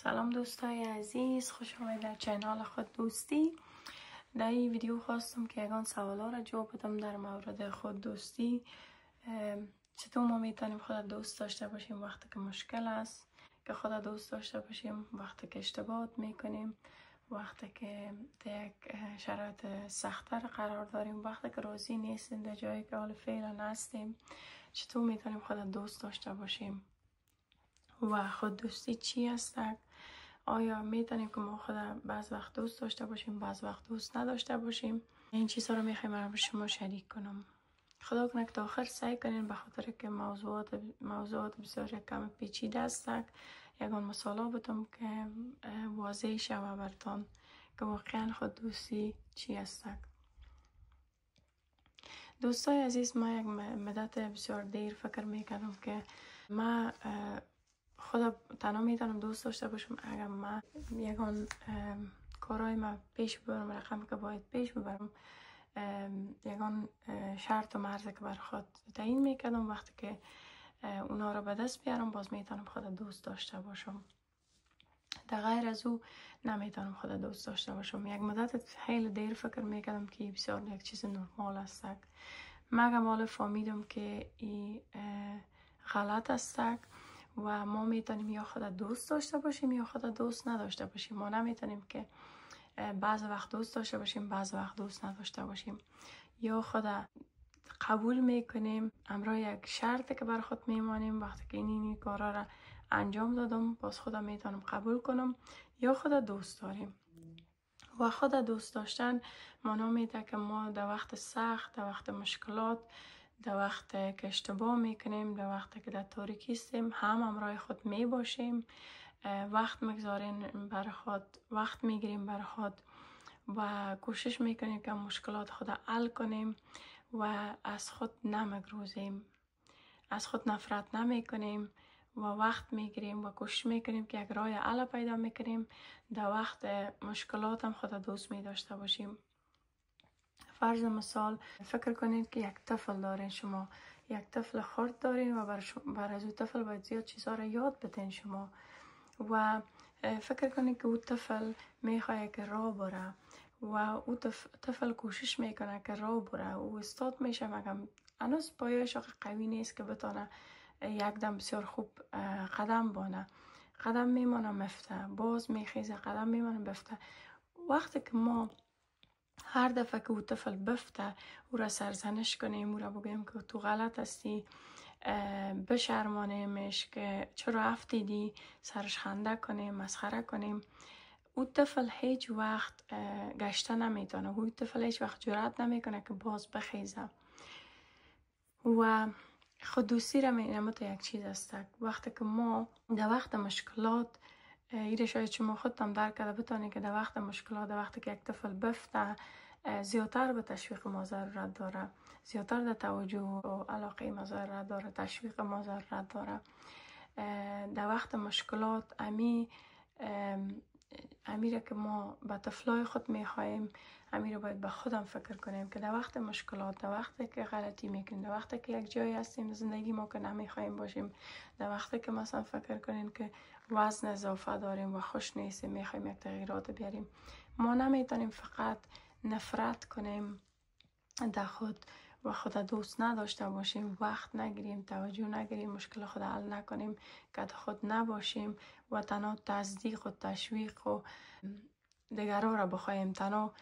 سلام دوستای عزیز، خوش آمدید در چینال خود دوستی. در این ویدیو خواستم که یگان سوالا را جواب بدم در مورد خود دوستی. چطور ما میتونیم خود دوست داشته باشیم وقتی که مشکل است، که خود دوست داشته باشیم وقتی که اشتباه میکنیم، وقتی که در یک شرایط سخت‌تر قرار داریم، وقتی که راضی نیستیم در جایی که حال فعلا هستیم. چطور میتونیم خود دوست داشته باشیم و خود دوستی چی است؟ آیا میتونیم که ما خود بعض وقت دوست داشته باشیم، بعض وقت دوست نداشته باشیم؟ این چیزها رو میخوایم با شما شریک کنم. خدا کنه که تا آخر سعی کنین، به خاطر که موضوعات بسیار کم پیچیده است. یگان مثالا بدم که واضح شوه برتان که واقعا خود دوستی چی است. دوستای عزیز، ما یک مدت بسیار دیر فکر میکردم که ما خدا تنها میتونم دوست داشته باشم اگر من یگان کارهای ما پیش ببرم، رقمی که باید پیش ببرم، یگان شرط و مرزی که بر خود تعیین میکردم، وقتی که اونا رو به دست بیارم باز میتونم خود دوست داشته باشم. در غیر از او نمیتونم خود دوست داشته باشم. یک مدت خیلی دیر فکر میکردم که بسیار یک چیز نرمال است، مگه مال فهمیدم که این غلط است و ما میتونیم یا خود دوست داشته باشیم یا خود دوست نداشته باشیم. ما نمیتونیم که بعض وقت دوست داشته باشیم، بعض وقت دوست نداشته باشیم. یا خود قبول میکنیم امرای یک شرط که بر خود میمانیم، وقتی که این کارا را انجام دادم باز خود میتونم قبول کنم، یا خود دوست داریم. و خود دوست داشتن مانا میده که ما در وقت سخت، در وقت مشکلات، در وقت که اشتباه میکنیم، در وقت که در تاریکی هستیم هم همراه خود می باشیم، وقت میگذاریم بر خود، وقت میگیریم بر خود و کوشش میکنیم که مشکلات خود حل کنیم و از خود نمگروزیم، از خود نفرت نمیکنیم و وقت میگیریم و کوشش میکنیم که یک راه حل پیدا میکنیم. در وقت مشکلات هم خود دوست می داشته باشیم. فرض مثال فکر کنید که یک طفل دارین، شما یک طفل خرد دارین و بر از او طفل باید زیاد چیزها را یاد بدین شما و فکر کنید که او طفل میخواد که راه بره و او طفل کوشش میکنه که راه بره، او استاد میشه مگر هنوز پایش قوی نیست که بتونه یک دم بسیار خوب قدم بانه، قدم میمانه مفته، باز میخیزه، قدم میمانه بفته. وقتی که ما هر دفعه که او طفل بفته او را سرزنش کنیم، او را بگیم که تو غلط هستی، بشرمانیمش که چرا افتیدی، سرش خنده کنیم، مسخره کنیم، او طفل هیچ وقت گشته نمیتونه، او طفل هیچ وقت جرأت نمیکنه که باز بخیزه. و خوددوستی را می‌نمود یک چیز است. وقتی که ما در وقت مشکلات، ایره شاید شما خودتان درک کرده بتانید که در وقت مشکلات، در وقتی که یک طفل بفته زیادتر به تشویق ما ضرورت داره، زیادتر در توجه و علاقه ما ضرورت داره، تشویق ما ضرورت داره. در وقت مشکلات امیره که ما به طفلای خود میخواهیم، امیره باید به خودم فکر کنیم که در وقت مشکلات، در وقتی که غلطی میکنیم، در وقتی که یک جایی هستیم زندگی ما که نمیخواهیم باشیم، در وقتی که مثلا فکر کنیم که وزن اضافه داریم و خوش نیستیم، میخوایم یک تغییرات بیاریم، ما نمیتونیم فقط نفرت کنیم در خود و خود دوست نداشته باشیم، وقت نگیریم، توجه نگیریم، مشکل خود حل نکنیم، که خود نباشیم و تنها تصدیق و تشویق و دیگران را بخواهیم، تنها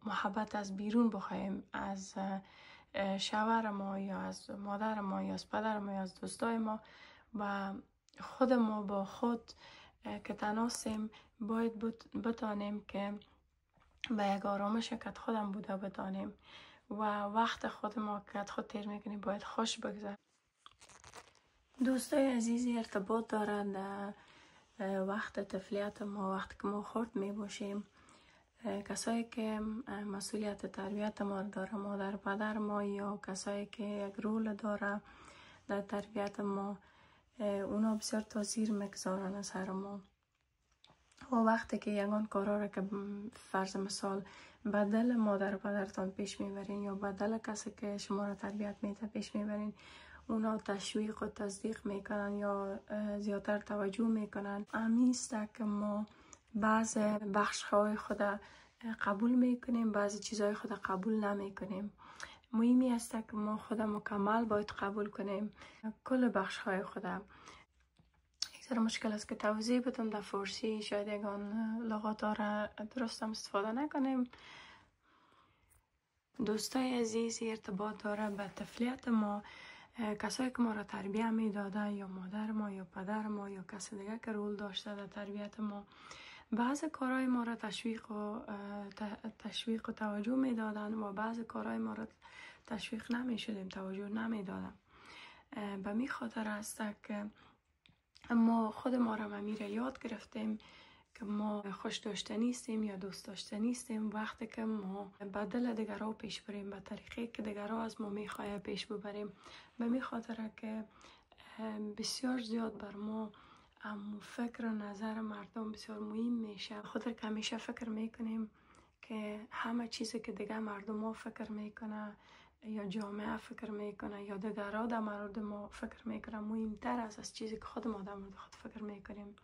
محبت از بیرون بخواهیم، از شوهر ما یا از مادر ما یا از پدر ما یا از دوستای ما، و خود ما با خود که تناسیم باید بتانیم که به یک آرامش که خودم بوده بتانیم و وقت خود ما که خود تیر میکنیم باید خوش بگذار. دوستای عزیزی، ارتباط دارد وقت طفلیت ما، وقتی که ما خرد می باشیم، کسایی که مسئولیت تربیت ما داره، مادر پدر ما یا کسایی که یک رول داره در تربیت ما، اونا بسیار تاثیر میگذارن از سر ما. و وقتی که یگان کارا را که فرض مثال بدل مادر پدرتان پیش میبرین یا بدل کسی که شما را تربیت میده پیش میبرین، اونا تشویق و تصدیق میکنن یا زیادتر توجه میکنن. همیست که ما بعض بخش های خود قبول میکنیم، بعضی چیزهای خود قبول نمیکنیم. مهمی است که ما خود مکمل باید قبول کنیم کل بخش های خود. ذره مشکل است که توضیح بدم در فارسی، شاید یگان لغات را درست هم استفاده نکنیم. دوستای عزیز، ارتباط داره به طفلیت ما، کسایی که ما را تربیت می داده، یا مادر ما یا پدر ما یا کسی دیگه که رول داشته در تربیت ما. بعض کارهای ما را تشویق و توجه می دادن و بعض کارهای ما را تشویق نمی شدیم، توجه نمی دادن. به می خاطر است که ما خود ما را میره یاد گرفتیم که ما خوش داشته نیستیم یا دوست داشته نیستیم وقتی که ما به دل دیگرها پیش بریم، به طریقی که دیگرها از ما میخواه پیش ببریم. به می خاطر که بسیار زیاد بر ما فکر و نظر مردم بسیار مهم میشه. خاطر که همیشه فکر میکنیم که همه چیزی که دیگه مردم ها فکر میکنه یا جامعه فکر میکنه یا دیگرها در مورد ما فکر میکنه مهمتر از چیزی که خود ما در مورد خود فکر میکنیم.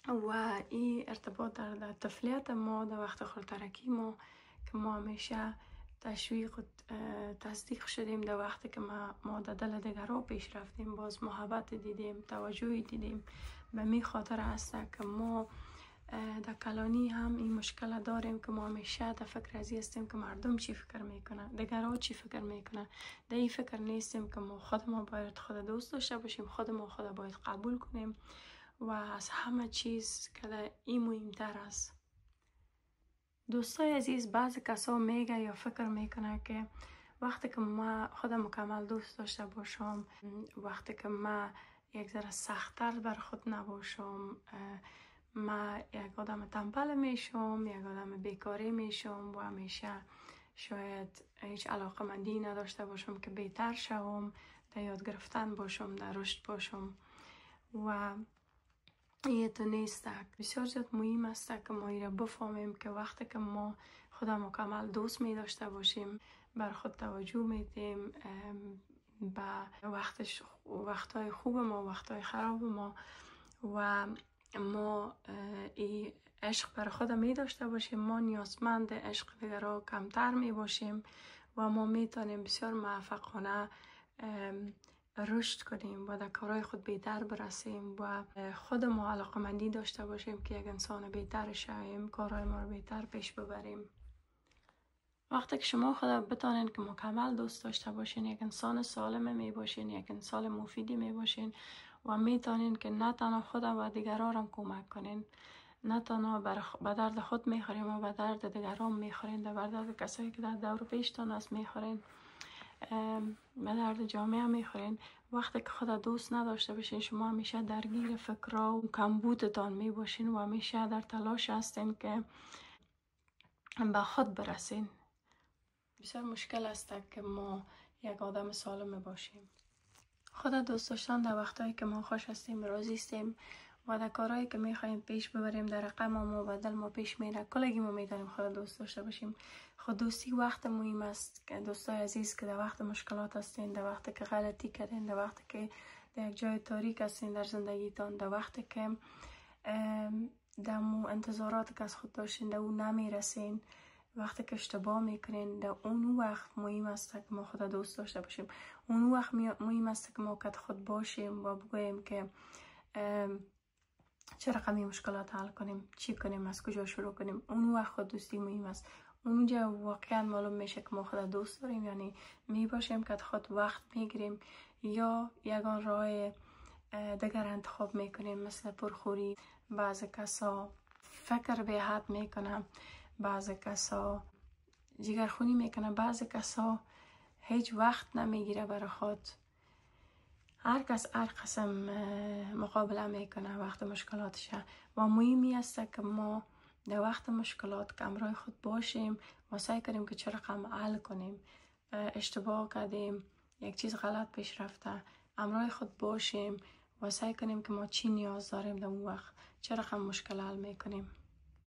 و این ارتباط در طفلیت ما، در وقت خردترکی ما، که ما همیشه تشویق و تصدیق شدیم. در وقتی که ما در دل دیگرها پیش رفتیم، باز محبت دیدیم، توجهی دیدیم. به می خاطر است که ما در کلانی هم این مشکل داریم که ما همیشه در فکر ازی هستیم که مردم چی فکر میکنن، دیگرها چی فکر میکنن. در این فکر نیستیم که ما باید خود دوست داشته باشیم، خود باید قبول کنیم و از همه چیز که در این مهمتر است. دوستای عزیز، بعضی کسا میگه یا فکر میکنه که وقتی که ما خود مکمل دوست داشته باشم، وقتی که ما یک ذره سخت‌تر بر خود نباشم، ما یک آدم تنبل میشم، یک آدم بیکاری میشم و همیشه شاید هیچ علاقه مندی نداشته باشم که بهتر شوم، در یاد گرفتن باشم، در رشد باشم. و این تو نیست. بسیار زیاد مهم است که ما ایره بفهمیم که وقتی که ما خدا مکمل دوست می داشته باشیم، بر خود توجه میدیم، به وقتهای خوب ما، وقتهای خراب ما، و ما این عشق بر خود می داشته باشیم، ما نیازمند عشق دیگرها کمتر می باشیم و ما می تانیم بسیار موفقانه رشد کنیم و در کارهای خود بهتر برسیم و خود ما علاقمندی داشته باشیم که یک انسان بهتر شویم، کارهای ما رو بهتر پیش ببریم. وقتی که شما خود بتانین که مکمل دوست داشته باشین، یک انسان سالم می باشین، یک انسان مفیدی می باشین و می تانین که نه تنها خود و دیگران را کمک کنین، نه تنها به درد خود می خورین و به درد دیگران می خورین، به درد کسایی که در دور پیشتان است می خورین، به درد جامعه میخورین. وقتی که خود دوست نداشته باشین، شما همیشه درگیر فکرها و کمبودتان می باشین و همیشه در تلاش هستین که به خود برسین. بسیار مشکل است که ما یک آدم سالم باشیم. خود دوست داشتن در وقتایی که ما خوش هستیم، راضی هستیم و در کارهایی که میخوایم پیش ببریم، در رقم ما و دل ما پیش میره، کلگی ما میدانیم خود دوست داشته باشیم. خود دوستی وقت مهم است که دوستای عزیز که در وقت مشکلات هستین، در وقتی که غلطی کردین، در وقتی که در یک جای تاریک هستین در زندگیتان، در وقتی که در انتظارات که از خود داشتین در اون نمیرسین، وقتی که اشتباه میکنین، در اون وقت مهم است که ما خود دوست داشته باشیم. اون وقت مهم است که ما کت خود باشیم و بگوییم که چه رقمی مشکلات حل کنیم، چی کنیم، از کجا شروع کنیم. اون وقت خود دوستی مهم است. اونجا واقعا معلوم میشه که ما خود دوست داریم، یعنی می باشیم که خود وقت میگیریم یا یگان راه دیگر انتخاب میکنیم، مثل پرخوری. بعضی کسا فکر به حد میکنن، بعضی کسا جگرخونی میکنه، بعضی کسا هیچ وقت نمیگیره برای خود. هر کس هر قسم مقابله میکنه وقت مشکلاتشه و مهمی است که ما در وقت مشکلات کمرای خود باشیم و سعی کنیم که چه رقم حل کنیم. اشتباه کردیم، یک چیز غلط پیش رفته، امرای خود باشیم و سعی کنیم که ما چی نیاز داریم در اون وقت، چه رقم مشکل حل میکنیم.